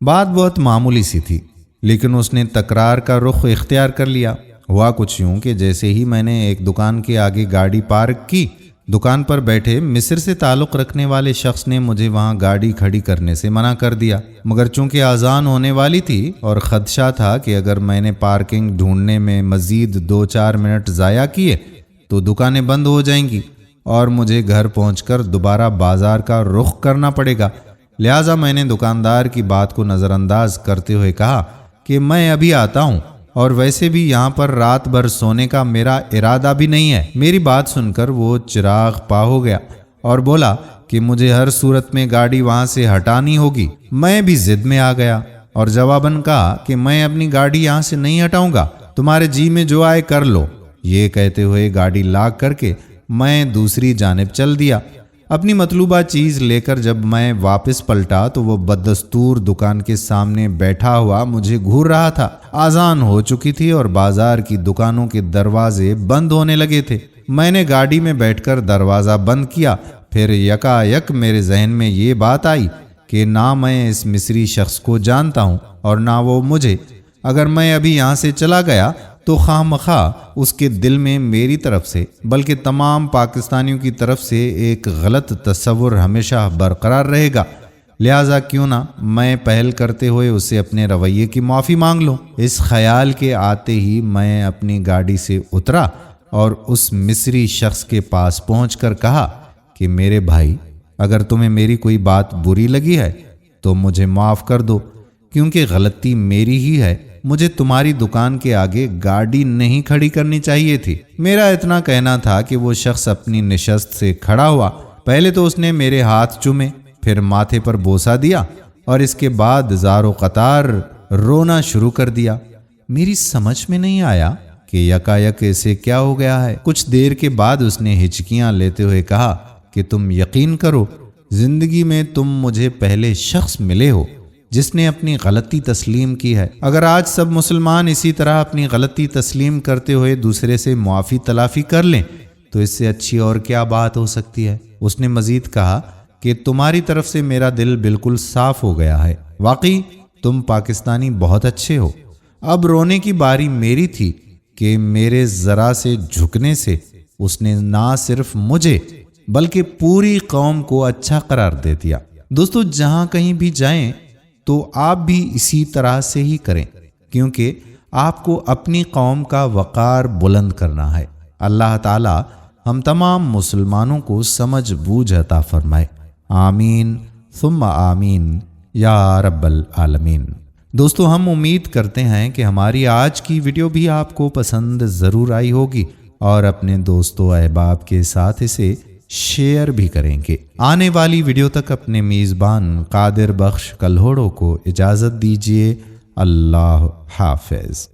बात बहुत मामूली सी थी, लेकिन उसने तकरार का रुख इख्तियार कर लिया। हुआ कुछ यूं कि जैसे ही मैंने एक दुकान के आगे गाड़ी पार्क की, दुकान पर बैठे मिस्र से ताल्लुक़ रखने वाले शख्स ने मुझे वहां गाड़ी खड़ी करने से मना कर दिया। मगर चूंकि आज़ान होने वाली थी और ख़दशा था कि अगर मैंने पार्किंग ढूंढने में मज़ीद 2-4 मिनट ज़ाया किए तो दुकानें बंद हो जाएंगी और मुझे घर पहुंचकर दोबारा बाज़ार का रुख करना पड़ेगा, लिहाजा मैंने दुकानदार की बात को नज़रअंदाज करते हुए कहा कि मैं अभी आता हूँ, और वैसे भी यहाँ पर रात भर सोने का मेरा इरादा भी नहीं है। मेरी बात सुनकर वो चिराग पा हो गया और बोला कि मुझे हर सूरत में गाड़ी वहाँ से हटानी होगी। मैं भी जिद में आ गया और जवाबन कहा कि मैं अपनी गाड़ी यहाँ से नहीं हटाऊंगा, तुम्हारे जी में जो आए कर लो। ये कहते हुए गाड़ी लाग करके मैं दूसरी जानिब चल दिया। अपनी मतलूबा चीज़ लेकर जब मैं वापस पलटा तो वो बदस्तूर दुकान के सामने बैठा हुआ मुझे घूर रहा था। आज़ान हो चुकी थी और बाजार की दुकानों के दरवाजे बंद होने लगे थे। मैंने गाड़ी में बैठकर दरवाज़ा बंद किया। फिर यकायक मेरे जहन में ये बात आई कि ना मैं इस मिस्री शख्स को जानता हूँ और ना वो मुझे। अगर मैं अभी यहाँ से चला गया तो खामखा उसके दिल में मेरी तरफ से बल्कि तमाम पाकिस्तानियों की तरफ से एक गलत तस्वुर हमेशा बरकरार रहेगा। लिहाजा क्यों ना मैं पहल करते हुए उससे अपने रवैये की माफ़ी मांग लूँ। इस ख्याल के आते ही मैं अपनी गाड़ी से उतरा और उस मिस्री शख्स के पास पहुंचकर कहा कि मेरे भाई, अगर तुम्हें मेरी कोई बात बुरी लगी है तो मुझे माफ़ कर दो, क्योंकि गलती मेरी ही है। मुझे तुम्हारी दुकान के आगे गाड़ी नहीं खड़ी करनी चाहिए थी। मेरा इतना कहना था कि वो शख्स अपनी निशस्त से खड़ा हुआ। पहले तो उसने मेरे हाथ चूमे, फिर माथे पर बोसा दिया और इसके बाद ज़ारो कतार रोना शुरू कर दिया। मेरी समझ में नहीं आया कि यकायक इसे क्या हो गया है। कुछ देर के बाद उसने हिचकियां लेते हुए कहा कि तुम यकीन करो, जिंदगी में तुम मुझे पहले शख्स मिले हो जिसने अपनी गलती तस्लीम की है। अगर आज सब मुसलमान इसी तरह अपनी गलती तस्लीम करते हुए दूसरे से मुआफ़ी तलाफ़ी कर लें तो इससे अच्छी और क्या बात हो सकती है। उसने मज़ीद कहा कि तुम्हारी तरफ से मेरा दिल बिल्कुल साफ़ हो गया है। वाकई तुम पाकिस्तानी बहुत अच्छे हो। अब रोने की बारी मेरी थी कि मेरे ज़रा से झुकने से उसने ना सिर्फ मुझे बल्कि पूरी कौम को अच्छा करार दे दिया। दोस्तों, जहाँ कहीं भी जाएं तो आप भी इसी तरह से ही करें, क्योंकि आपको अपनी कौम का वक़ार बुलंद करना है। अल्लाह ताला हम तमाम मुसलमानों को समझ बूझ अता फरमाए। आमीन सुम्मा आमीन या रब्बल आलमीन। दोस्तों, हम उम्मीद करते हैं कि हमारी आज की वीडियो भी आपको पसंद ज़रूर आई होगी और अपने दोस्तों अहबाब के साथ इसे शेयर भी करेंगे। आने वाली वीडियो तक अपने मेज़बान कादिर बख्श कल्होड़ो को इजाज़त दीजिए। अल्लाह हाफ़िज़।